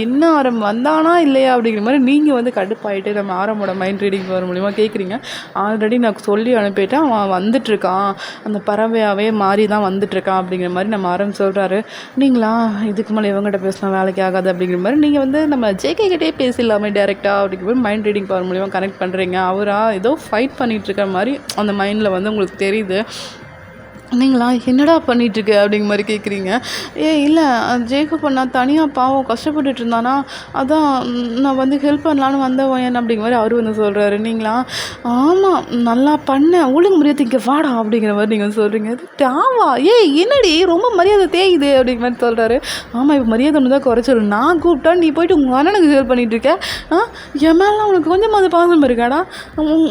என்ன ஆரம் வந்தானா இல்லையா அப்படிங்கிற மாதிரி நீங்கள் வந்து கடுப்பாயிட்டு நம்ம ஆரம்போட மைண்ட் ரீடிங் வர மூலிமா கேட்குறீங்க. ஆல்ரெடி நான் சொல்லி அனுப்பிட்டேன், அவன் வந்துட்டுருக்கான், அந்த பறவையாகவே மாறி தான் வந்துட்டுருக்கான் அப்படிங்கிற மாதிரி நம்ம ஆரம் சொல்கிறாரு. நீங்களா இதுக்கு மேலே இவங்ககிட்ட பேசினா வேலைக்கு ஆகாது அப்படிங்கிற மாதிரி நீங்கள் வந்து நம்ம ஜேகே கிட்டே பேசிடலாமே டேரெக்டாக அப்படிங்கிற மாதிரி மைண்ட் ரீடிங் பவர் மூலிமா கனெக்ட் பண்ணுறீங்க. அவராக ஏதோ ஃபைட் பண்ணிகிட்டு இருக்கிற மாதிரி அந்த மைண்டில் வந்து உங்களுக்கு தெரியுது. நீங்களா என்னடா பண்ணிகிட்ருக்க அப்படிங்கிற மாதிரி கேட்குறீங்க. இல்லை ஜேக்கப் நான் தனியாக பாவம் கஷ்டப்பட்டுட்டு இருந்தானா, அதான் நான் வந்து ஹெல்ப் பண்ணலான்னு வந்தவன் அப்படிங்கிற மாதிரி அவர் வந்து சொல்கிறாரு. நீங்களா ஆமாம் நல்லா பண்ணேன், ஒழுங்கு மரியாதை இங்கே வாடா அப்படிங்கிற மாதிரி நீங்கள் வந்து சொல்கிறீங்க. டாவா என்னடி ரொம்ப மரியாதை தேயுது அப்படிங்கிற மாதிரி சொல்கிறாரு. ஆமாம் இப்போ மரியாதை ஒன்று தான் குறைச்சிடும், நான் கூப்பிட்டா நீ போயிட்டு உங்கள் அண்ணனுக்கு ஹெல்ப் பண்ணிகிட்ருக்க. என் மேலாம் உனக்கு கொஞ்சமாவது பாசம் இருக்காடா,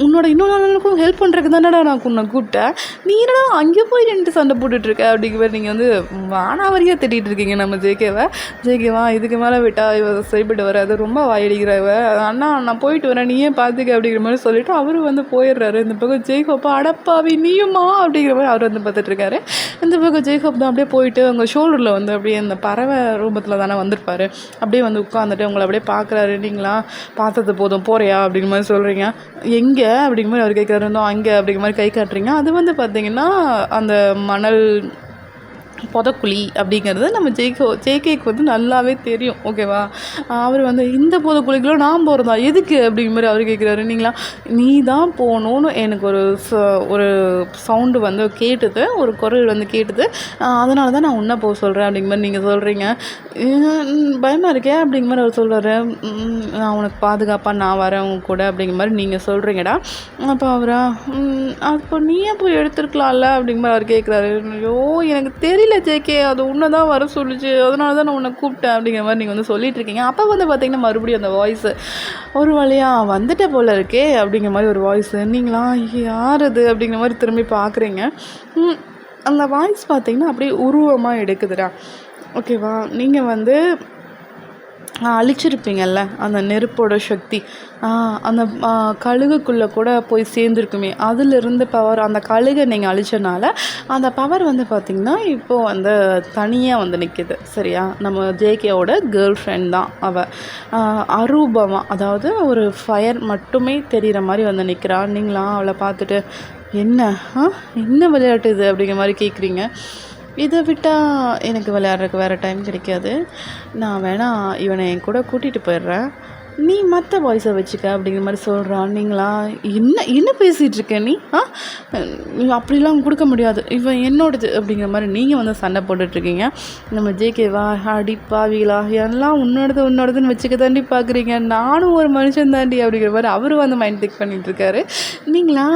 உன்னோட இன்னொரு அண்ணனுக்கும் ஹெல்ப் பண்ணுறதுக்கு தானடா நான் உன்னை கூப்பிட்டேன், நீ என்னடா அங்கே போய் 2 சண்டை போட்டுட்ருக்க அப்படிங்கிற மாதிரி நீங்கள் வந்து வானாவரியாக திட்டிகிட்டு இருக்கீங்க நம்ம ஜேகேவா இதுக்கு மேலே விட்டா இவ சரிப்பட்டு வராது, ரொம்ப வாயடிக்கிற இவ, அண்ணா நான் போயிட்டு வரேன் நீயே பார்த்துக்க அப்படிங்கிற மாதிரி சொல்லிவிட்டு அவரு வந்து போயிடுறாரு. இந்த பக்கம் ஜேக்கோப்பா அடப்பாவி நீயுமா அப்படிங்கிற மாதிரி அவர் வந்து பார்த்துட்ருக்காரு. இந்த பக்கம் ஜேக்கப் தான் அப்படியே போயிட்டு உங்கள் ஷோல்டரில் வந்து அப்படியே இந்த பறவை ரூபத்தில் தானே வந்திருப்பார், அப்படியே வந்து உட்காந்துட்டு உங்களை அப்படியே பார்க்குறாரு. நீங்களா பார்த்தது போதும் போறியா அப்படிங்கிற மாதிரி சொல்கிறீங்க. எங்கே அப்படிங்கிற மாதிரி அவர் கேட்குறாரு. இருந்தோம் அங்கே அப்படிங்கிற மாதிரி கை காட்டுறீங்க. அது வந்து பார்த்திங்கன்னா அந்த மணல் புதக்குழி அப்படிங்கிறது நம்ம ஜேகேக்கு வந்து நல்லாவே தெரியும். ஓகேவா, அவர் வந்து இந்த புதக்குழிக்குள்ள நான் போகிறதா எதுக்கு அப்படிங்கிற மாதிரி அவர் கேட்குறாரு. நீங்களா நீ தான் போகணுன்னு எனக்கு ஒரு சவுண்டு வந்து கேட்டுது, ஒரு குரல் வந்து கேட்டுது, அதனால தான் நான் உன்னை போக சொல்கிறேன் அப்படிங்கிற மாதிரி நீங்கள் சொல்கிறீங்க. பயமாக இருக்கே அப்படிங்கிற மாதிரி அவர் சொல்கிறாரு. நான் உனக்கு பாதுகாப்பாக நான் வரேன் உங்க கூட அப்படிங்கிற மாதிரி நீங்கள் சொல்கிறீங்கடா. அப்போ அவரா அப்போ நீயே போய் எடுத்துருக்கலாம்ல அப்படிங்கிற மாதிரி அவர் கேட்குறாரு. ஐயோ எனக்கு தெரியல ஜேகே, அது உன்னை தான் வர சொல்லிச்சு, அதனால தான் நான் உன்னை கூப்பிட்டேன் அப்படிங்கிற மாதிரி நீங்கள் வந்து சொல்லிட்டு இருக்கீங்க. அப்போ வந்து பார்த்திங்கன்னா மறுபடியும் அந்த வாய்ஸு ஒரு வழியாக வந்துட்ட போல இருக்கே அப்படிங்கிற மாதிரி ஒரு வாய்ஸு. நீங்களா யார் அது அப்படிங்கிற மாதிரி திரும்பி பார்க்குறீங்க. அந்த வாய்ஸ் பார்த்திங்கன்னா அப்படியே உருவமாக எடுக்குதுடா. ஓகேவா, நீங்கள் வந்து அழிச்சிருப்பீங்கள்ல அந்த நெருப்போட சக்தி, அந்த கழுகுக்குள்ளே கூட போய் சேர்ந்துருக்குமே, அதிலிருந்து பவர், அந்த கழுகை நீங்கள் அழிச்சனால அந்த பவர் வந்து பார்த்திங்கன்னா இப்போது வந்து தனியாக வந்து நிற்கிது. சரியா, நம்ம ஜேகேவோட கேர்ள் ஃப்ரெண்ட் தான் அவள், அரூபமாக, அதாவது ஒரு ஃபயர் மட்டுமே தெரிகிற மாதிரி வந்து நிற்கிறான். நீங்களாம் அவளை பார்த்துட்டு என்ன விளையாட்டு இது அப்படிங்கிற மாதிரி கேட்குறீங்க. இதை விட்டால் எனக்கு விளையாடுறதுக்கு வேறு டைம் கிடைக்காது, நான் வேணால் இவனை என் கூட கூட்டிகிட்டு போயிடுறேன், நீ மற்ற வாய்ஸை வச்சுக்க அப்படிங்கிற மாதிரி சொல்கிறான். நீங்களா என்ன பேசிகிட்டு இருக்க நீ அப்படிலாம் கொடுக்க முடியாது, இவன் என்னோடது அப்படிங்கிற மாதிரி நீங்கள் வந்து சண்டை போட்டுட்ருக்கீங்க. நம்ம ஜேகேவா அடிப்பாவீங்களா எல்லாம் உன்னோடதுன்னு வச்சுக்க தாண்டி பார்க்குறீங்க, நானும் ஒரு மனுஷன் தாண்டி அப்படிங்கிற மாதிரி அவரும் வந்து மைண்ட் திக் பண்ணிகிட்ருக்காரு. நீங்களா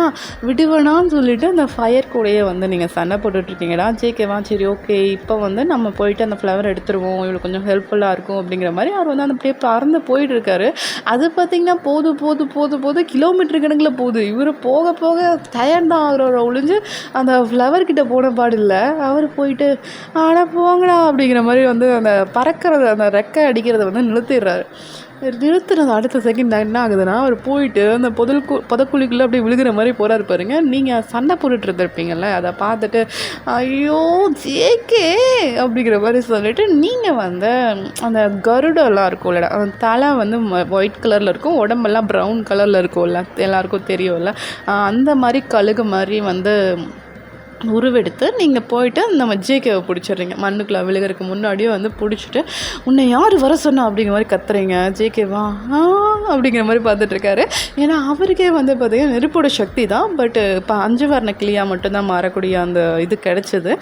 விடுவேணான்னு சொல்லிவிட்டு அந்த ஃபயர் கூடையே வந்து நீங்கள் சண்டை போட்டுட்ருக்கீங்கடா. ஜேகேவா சரி ஓகே இப்போ வந்து நம்ம போயிட்டு அந்த ஃப்ளவர் எடுத்துருவோம், இவளுக்கு கொஞ்சம் ஹெல்ப்ஃபுல்லாக இருக்கும் அப்படிங்கிற மாதிரி அவர் வந்து அந்த அப்படியே பறந்து போயிட்டுருக்காரு. அது பார்த்திங்கன்னா போது கிலோமீட்டர் கணக்கில் போகுது. இவர் போக போக டயர்ட் தான் ஆகிறவரை ஒழிஞ்சு அந்த ஃப்ளவர்கிட்ட போன பாடு இல்லை. அவர் போயிட்டு ஆனால் போங்கடா அப்படிங்கிற மாதிரி வந்து அந்த பறக்கிறது, அந்த ரெக்கை அடிக்கிறத வந்து நிறுத்திடுறாரு. நிறுத்துறது அடுத்த செகண்ட் என்ன ஆகுதுன்னா, அவர் போயிட்டு அந்த புதக்குழிக்குள்ளே அப்படியே விழுகிற மாதிரி போகிறாரு பாருங்க. நீங்கள் சண்டை போட்டுட்டு இருந்திருப்பீங்கள்ல, அதை பார்த்துட்டு ஐயோ ஜேகே அப்படிங்கிற மாதிரி சொல்லிட்டு நீங்கள் வந்து அந்த கருடெல்லாம் இருக்கும்ல, அந்த தலை வந்து ஒயிட் கலரில் இருக்கும், உடம்பெல்லாம் ப்ரௌன் கலரில் இருக்கும்ல, எல்லாருக்கும் தெரியும்ல, அந்த மாதிரி கழுகு மாதிரி வந்து உருவெடுத்து நீங்கள் போயிட்டு நம்ம ஜேகேவை பிடிச்சிடுறீங்க. மண்ணுக்குள்ளே விழுகிறதுக்கு முன்னாடியே வந்து பிடிச்சிட்டு, உன்னை யார் வர சொன்னா அப்படிங்கிற மாதிரி கத்துறீங்க. ஜேகேவா அப்படிங்கிற மாதிரி பார்த்துட்ருக்காரு. ஏன்னா அவருக்கே வந்து பார்த்திங்கன்னா நெருப்போட சக்தி தான். பட்டு இப்போ 5 வர்ண கிளியாக மட்டும்தான் மாறக்கூடிய அந்த இது கிடச்சிது.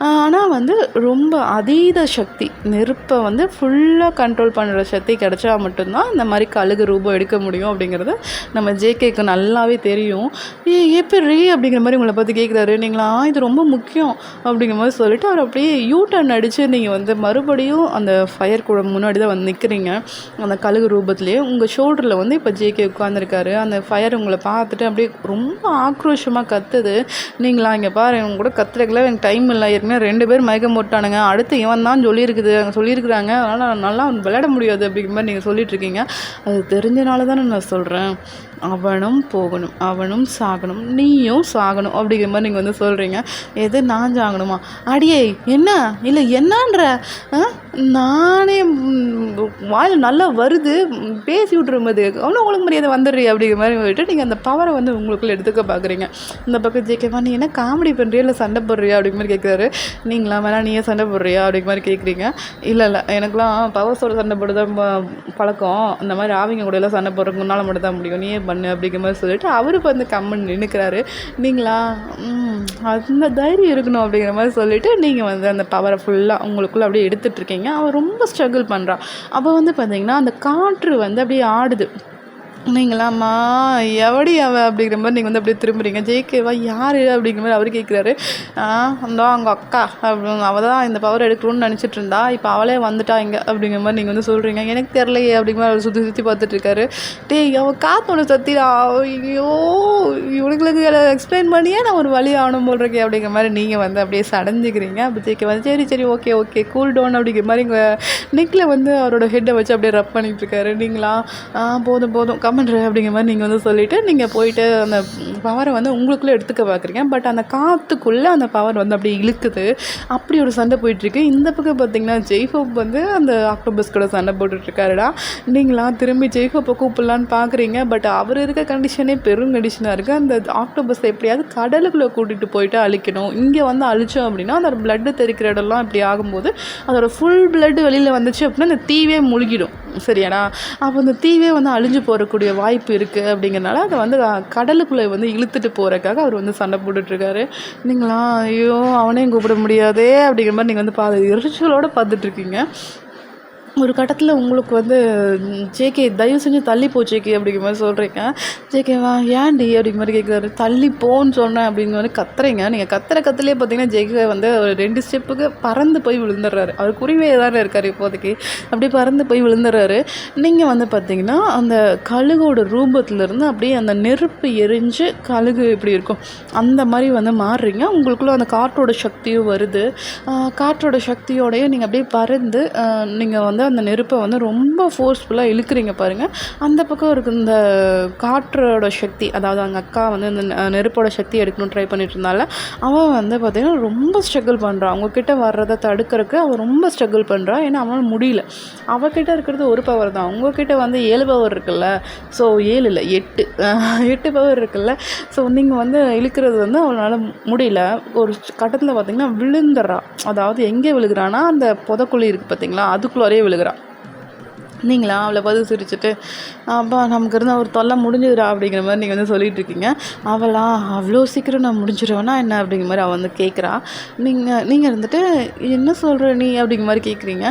ஆனால் வந்து ரொம்ப அதீத சக்தி, நெருப்பை வந்து ஃபுல்லாக கண்ட்ரோல் பண்ணுற சக்தி கிடச்சா மட்டும்தான் இந்த மாதிரி கழுகு ரூபம் எடுக்க முடியும் அப்படிங்கிறது நம்ம ஜேகேக்கு நல்லாவே தெரியும். எப்படி அப்படிங்கிற மாதிரி உங்களை பார்த்து கேட்குறாரு. நீங்களா இது ரொம்ப முக்கியம் அப்படிங்கிற மாதிரி சொல்லிவிட்டு அவர் அப்படியே யூட்டர்ன் அடித்து நீங்கள் வந்து மறுபடியும் அந்த ஃபயர் கூட முன்னாடி தான் வந்து நிற்கிறீங்க. அந்த கழுகு ரூபத்துலேயே உங்கள் ஷோல்டரில் வந்து இப்போ ஜேகே உட்காந்துருக்காரு. அந்த ஃபயர் உங்களை பார்த்துட்டு அப்படியே ரொம்ப ஆக்ரோஷமாக கத்துது. நீங்களா இங்கே பாரு, இவங்க கூட கத்துறதுக்குலாம் எனக்கு டைம் இல்லை, ஏற்கனவே 2 பேர் மயக்கம் போட்டானுங்க, அடுத்து இவன் தான் சொல்லியிருக்கிறாங்க, அதனால் நல்லா விளையாட முடியாது அப்படிங்கிற மாதிரி நீங்கள் சொல்லிட்டுருக்கீங்க. அது தெரிஞ்சனால தானே நான் சொல்கிறேன், அவனும் போகணும், அவனும் சாகணும், நீயும் சாகணும் அப்படிங்கிற மாதிரி நீங்கள் வந்து சொல்கிறீங்க. எது நான் சாகணுமா? அடியே என்ன இல்லை என்னன்ற நானே வாயில் நல்லா வருது பேசி விட்ரும்போது அவனும் உங்களுக்கு மரியாதை வந்துடுறீ அப்படிங்கிற மாதிரி போயிட்டு நீங்கள் அந்த பவரை வந்து உங்களுக்குள்ளே எடுத்துக்க பார்க்குறீங்க. இந்த பக்கம் ஜேகேவா நீ என்ன காமெடி பண்ணுறியா இல்லை சண்டை போடுறியா அப்படிங்கிற மாதிரி கேட்குறாரு. நீங்களா வேணா நீயே சண்டை போடுறியா அப்படிங்கிற மாதிரி கேட்குறீங்க. இல்லை எனக்குலாம் பவர்ஸோட சண்டை போடுதான் பழக்கம், இந்த மாதிரி ஆவிங்க கூட எல்லாம் சண்டை போடுறதுக்கு முன்னால் மட்டும் தான் முடியும், நீயே பண்ணு அப்படிங்கிற மாதிரி சொல்லிட்டு அவருக்கு வந்து கம்மன் நின்றுக்கிறாரு. நீங்களா அந்த தைரியம் இருக்கணும் அப்படிங்கிற மாதிரி சொல்லிவிட்டு நீங்கள் வந்து அந்த பவரை ஃபுல்லாக உங்களுக்குள்ளே அப்படியே எடுத்துகிட்ருக்கீங்க. அவன் ரொம்ப ஸ்ட்ரகிள் பண்ணுறான். அப்போ வந்து பார்த்தீங்கன்னா அந்த காற்று வந்து அப்படியே ஆடுது. நீங்களாம்மா எவடி அப்படிங்கிற மாதிரி நீங்கள் வந்து அப்படியே திரும்புறீங்க. ஜேகேவா யார் அப்படிங்கிற மாதிரி அவர் கேட்குறாரு. அந்த அவங்க அக்கா அவள் தான் இந்த பவர் எடுக்கணும்னு நினச்சிட்டு இருந்தா, இப்போ அவளே வந்துட்டா இங்கே அப்படிங்கிற மாதிரி நீங்கள் வந்து சொல்கிறீங்க. எனக்கு தெரிலையே அப்படிங்கிற மாதிரி அவர் சுற்றி பார்த்துட்ருக்காரு. அவள் காத்தோட சத்திடா, ஐயோ இவனுங்களுக்கு எக்ஸ்பிளைன் பண்ணியே நான் ஒரு வழி ஆகணும் போல் இருக்கேன் அப்படிங்கிற மாதிரி நீங்கள் வந்து அப்படியே சடைஞ்சிக்கிறீங்க. அப்போ ஜேகே வந்து சரி ஓகே கூல் டவுன் அப்படிங்கிற மாதிரி இங்கே நெக்கில் வந்து அவரோட ஹெட்டை வச்சு அப்படியே ரப் பண்ணிகிட்ருக்காரு. நீங்களா போதும் கமெண்ட்ரு அப்படிங்கிற மாதிரி நீங்கள் வந்து சொல்லிவிட்டு நீங்கள் போயிட்டு அந்த பவரை வந்து உங்களுக்குள்ளே எடுத்துக்க பார்க்குறீங்க. பட் அந்த காற்றுக்குள்ளே அந்த பவர் வந்து அப்படியே இழுக்குது. அப்படி ஒரு சண்டை போயிட்டுருக்கு. இந்த பக்கம் பார்த்தீங்கன்னா ஜெய்ஹோப் வந்து அந்த ஆக்டோபஸ் கூட சண்டை போட்டுட்ருக்காருடா. நீங்களாம் திரும்பி ஜெய்ஹோப்பை கூப்பிடலான்னு பார்க்குறீங்க. பட் அவர் இருக்க கண்டிஷனே பெரும் கண்டிஷனாக இருக்குது. அந்த ஆக்டோபஸ் எப்படியாவது கடலுக்குள்ளே கூட்டிகிட்டு போயிட்டு அழிக்கணும். இங்கே வந்து அழித்தோம் அப்படின்னா அதோட பிளட்டு தெரிக்கிற இடம்லாம் இப்படி ஆகும்போது அதோட ஃபுல் பிளட்டு வெளியில் வந்துச்சு அப்படின்னா அந்த தீவே முழுகிடும். சரியாடா? அப்போ அந்த தீவே வந்து அழிஞ்சு போகக்கூடிய வாய்ப்பு இருக்குது. அப்படிங்கிறனால அதை வந்து கடலுக்குள்ளே வந்து இழுத்துட்டு போகிறதுக்காக அவர் வந்து சண்டை போட்டுட்ருக்காரு. நீங்களா ஐயோ அவனையும் கூப்பிட முடியாதே அப்படிங்கிற மாதிரி நீங்கள் வந்து எரிச்சலோடு பார்த்துட்ருக்கீங்க. ஒரு கட்டத்தில் உங்களுக்கு வந்து ஜேகே தயவு செஞ்சு தள்ளி போ ஜேகே அப்படிங்கிற மாதிரி சொல்கிறீங்க. ஜேகேவா ஏன்டி அப்படிங்கிற மாதிரி கேட்குறாரு. தள்ளி போன்னு சொன்னேன் அப்படிங்கிற மாதிரி கத்துறீங்க. நீங்கள் கத்துலேயே பார்த்தீங்கன்னா ஜேகே வந்து ஒரு 2 ஸ்டெப்புக்கு பறந்து போய் விழுந்துடுறாரு. அவர் குறிவே தானே இருக்கார் இப்போதைக்கு. அப்படியே பறந்து போய் விழுந்துடுறாரு. நீங்கள் வந்து பார்த்தீங்கன்னா அந்த கழுகோட ரூபத்திலேருந்து அப்படியே அந்த நெருப்பு எரிஞ்சு கழுகு எப்படி இருக்கும் அந்த மாதிரி வந்து மாறுறீங்க. உங்களுக்குள்ளே அந்த காற்றோட சக்தியும் வருது. காற்றோட சக்தியோடையும் நீங்கள் அப்படியே பறந்து நீங்கள் வந்து அந்த நெருப்பை வந்து ரொம்ப ஃபோர்ஸ்ஃபுல்லாக இழுக்கிறீங்க பாருங்கள். அந்த பக்கம் இருக்க இந்த காற்றோட சக்தி, அதாவது அவங்க அக்கா வந்து இந்த நெருப்போட சக்தி எடுக்கணும்னு ட்ரை பண்ணிட்டு இருந்தால அவன் வந்து பார்த்திங்கன்னா ரொம்ப ஸ்ட்ரகிள் பண்ணுறான். அவங்கக்கிட்ட வர்றதை தடுக்கிறதுக்கு அவன் ரொம்ப ஸ்ட்ரகிள் பண்ணுறான். ஏன்னா அவனால் முடியல. அவகிட்ட இருக்கிறது ஒரு பவர் தான். உங்கள்கிட்ட வந்து 7 பவர் இருக்குல்ல. ஸோ 7 இல்லை 8 பவர் இருக்குல்ல. ஸோ நீங்கள் வந்து இழுக்கிறது வந்து அவனால் முடியல. ஒரு கட்டத்தில் பார்த்திங்கன்னா விழுந்துடுறா. அதாவது எங்கே விழுகிறான்னா அந்த புதக்குழி இருக்குது பார்த்திங்களா, அதுக்குள்ளாரே விழுகிறான். நீங்களா அவளை பார்த்து சிரிச்சுட்டு அப்பா நமக்கு இருந்தால் ஒரு தொல்லை முடிஞ்சுதுடா அப்படிங்கிற மாதிரி நீங்கள் வந்து சொல்லிகிட்டு இருக்கீங்க. அவளா அவ்வளோ சீக்கிரம் நான் முடிஞ்சிடுவேன்னா என்ன அப்படிங்கிற மாதிரி அவள் வந்து கேட்குறா. நீங்கள் இருந்துட்டு என்ன சொல்கிற நீ அப்படிங்கிற மாதிரி கேட்குறீங்க.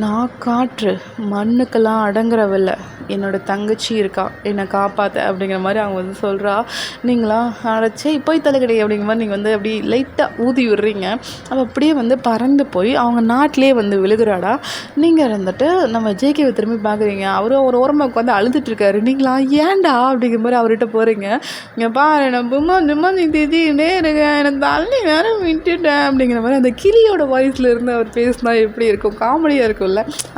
நான் காற்று மண்ணுக்கெல்லாம் அடங்குறவில்லை, என்னோடய தங்கச்சி இருக்கா என்னை காப்பாற்ற அப்படிங்கிற மாதிரி அவங்க வந்து சொல்கிறா. நீங்களா அடைச்சி போய் தலைக்கடை அப்படிங்கிற மாதிரி நீங்கள் வந்து அப்படி லைட்டாக ஊதி விடுறீங்க. அவள் அப்படியே வந்து பறந்து போய் அவங்க நாட்டிலே வந்து விழுகிறாடா. நீங்கள் இருந்துட்டு நம்ம ஜேகேவை திரும்பி பார்க்குறீங்க. அவரும் ஒரு ஓரமாக உட்காந்து அழுதுட்டுருக்காரு. நீங்களா ஏன்டா அப்படிங்கிற மாதிரி அவர்கிட்ட போகிறீங்க. இங்கே பாரு நம்ம திடீர்னே இருக்கேன், எனக்கு தள்ளி வேறு விட்டுட்டேன் அப்படிங்கிற மாதிரி அந்த கிளியோட வாய்ஸில் இருந்து அவர் பேசினா எப்படி இருக்கும், காமெடியாக இருக்கும்ல,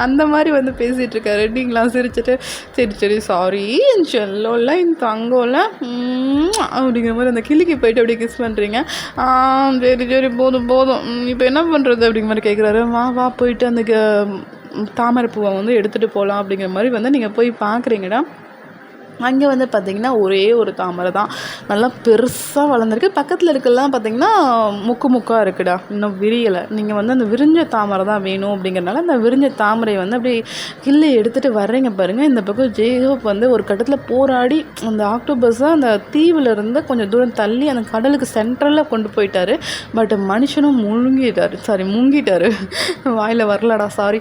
அந்த மாதிரி வந்து பேசிகிட்டு இருக்காரு. நீங்களாம் சிரிச்சுட்டு சரி சாரி என் செல்லோல்ல என் தங்கோல்ல அப்படிங்கிற மாதிரி அந்த கிளிக்கு போயிட்டு அப்படியே கிஸ் பண்ணுறீங்க. சரி போதும் இப்போ என்ன பண்ணுறது அப்படிங்கிற மாதிரி கேட்குறாரு. வா போயிட்டு அந்த தாமரை பூவை வந்து எடுத்துகிட்டு போகலாம் அப்படிங்கிற மாதிரி வந்து நீங்கள் போய் பார்க்குறீங்கடா. அங்கே வந்து பார்த்திங்கன்னா ஒரே ஒரு தாமரை தான் நல்லா பெருசாக வளர்ந்துருக்கு. பக்கத்தில் இருக்கலாம் பார்த்திங்கன்னா முக்காக இருக்குடா, இன்னும் விரியலை. நீங்கள் வந்து அந்த விரிஞ்ச தாமரை தான் வேணும் அப்படிங்கிறனால அந்த விரிஞ்ச தாமரை வந்து அப்படியே கிள்ளி எடுத்துகிட்டு வர்றீங்க பாருங்கள். இந்த பக்கம் ஜேகோப் வந்து ஒரு கட்டத்தில் போராடி அந்த ஆக்டோபஸை அந்த தீவிலிருந்து கொஞ்சம் தூரம் தள்ளி அந்த கடலுக்கு சென்ட்ரலில் கொண்டு போயிட்டார். பட் மனுஷனும் முங்கிட்டார். வாயில் வரலடா, சாரி.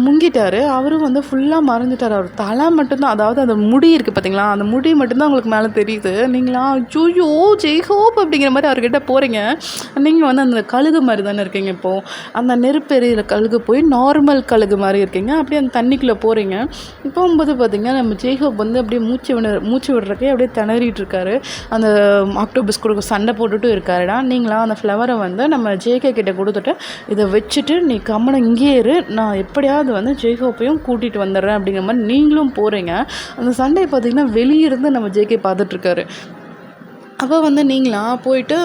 முங்கிட்டார். அவரும் வந்து ஃபுல்லாக மறைஞ்சிட்டார். அவர் தலை மட்டும்தான், அதாவது அந்த முடி இருக்குது பார்த்தீங்களா, அந்த முடி மட்டும்தான் உங்களுக்கு மேலே தெரியுது. நீங்களா ஜூயோ ஜெய்ஹோப் அப்படிங்கிற மாதிரி அவர்கிட்ட போகிறீங்க. நீங்கள் வந்து அந்த கழுகு மாதிரி தானே இருக்கீங்க. இப்போது அந்த நெருப்பு எரியிற கழுகு போய் நார்மல் கழுகு மாதிரி இருக்கீங்க. அப்படியே அந்த தண்ணிக்குள்ளே போகிறீங்க. போகும்போது பார்த்திங்கன்னா நம்ம ஜெய்ஹோப் வந்து அப்படியே மூச்சு விடுறக்கே அப்படியே திணறிட்டு இருக்காரு. அந்த ஆக்டோபஸ் கூட சண்டை போட்டுட்டும் இருக்காருடா. நீங்களா அந்த ஃப்ளவரை வந்து நம்ம ஜேகே கிட்ட கொடுத்துட்டு இதை வச்சுட்டு நீ கம்மனை இங்கே இரு, நான் எப்படியாவது வந்து ஜெய்ஹோப்பையும் கூட்டிகிட்டு வந்துடுறேன் அப்படிங்கிற மாதிரி நீங்களும் போகிறீங்க. அந்த சண்டையை பார்த்திங்கன்னா வெளியிருந்து நம்ம ஜேகே பார்த்துட்ருக்காரு. அப்போ வந்து நீங்களாம் போயிட்டு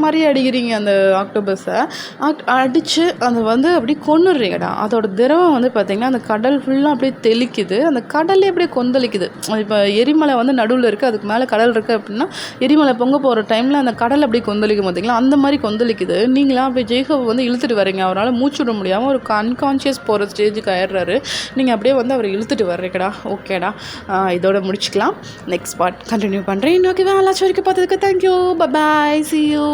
மாதிரி அடிக்கிறீங்க அந்த ஆக்டோபஸை. அடித்து அதை வந்து அப்படியே கொன்னுடுறீங்கடா. அதோட திரவம் வந்து பார்த்திங்கன்னா அந்த கடல் ஃபுல்லாக அப்படியே தெளிக்குது. அந்த கடலே அப்படியே கொந்தளிக்குது. இப்போ எரிமலை வந்து நடுவில் இருக்குது, அதுக்கு மேலே கடல் இருக்குது அப்படின்னா எரிமலை பொங்க போகிற டைமில் அந்த கடல் அப்படியே கொந்தளிக்கும் பார்த்திங்களா, அந்த மாதிரி கொந்தளிக்குது. நீங்களாம் அப்படியே ஜெய்ஹோப் வந்து இழுத்துட்டு வரீங்க. அவரால் மூச்சு விட முடியாமல் ஒரு அன்கான்ஷியஸ் போகிற ஸ்டேஜுக்கு ஆயிடுறாரு. நீங்கள் அப்படியே வந்து அவரை இழுத்துட்டு வர்றீங்கடா. ஓகேடா, இதோட முடிச்சுக்கலாம். நெக்ஸ்ட் பார்ட் கண்டினியூ பண்ணுறேன். ஓகேவா? எல்லாச்சும் வரைக்கும் பார்த்ததுக்கு thank you. Bye bye, see you.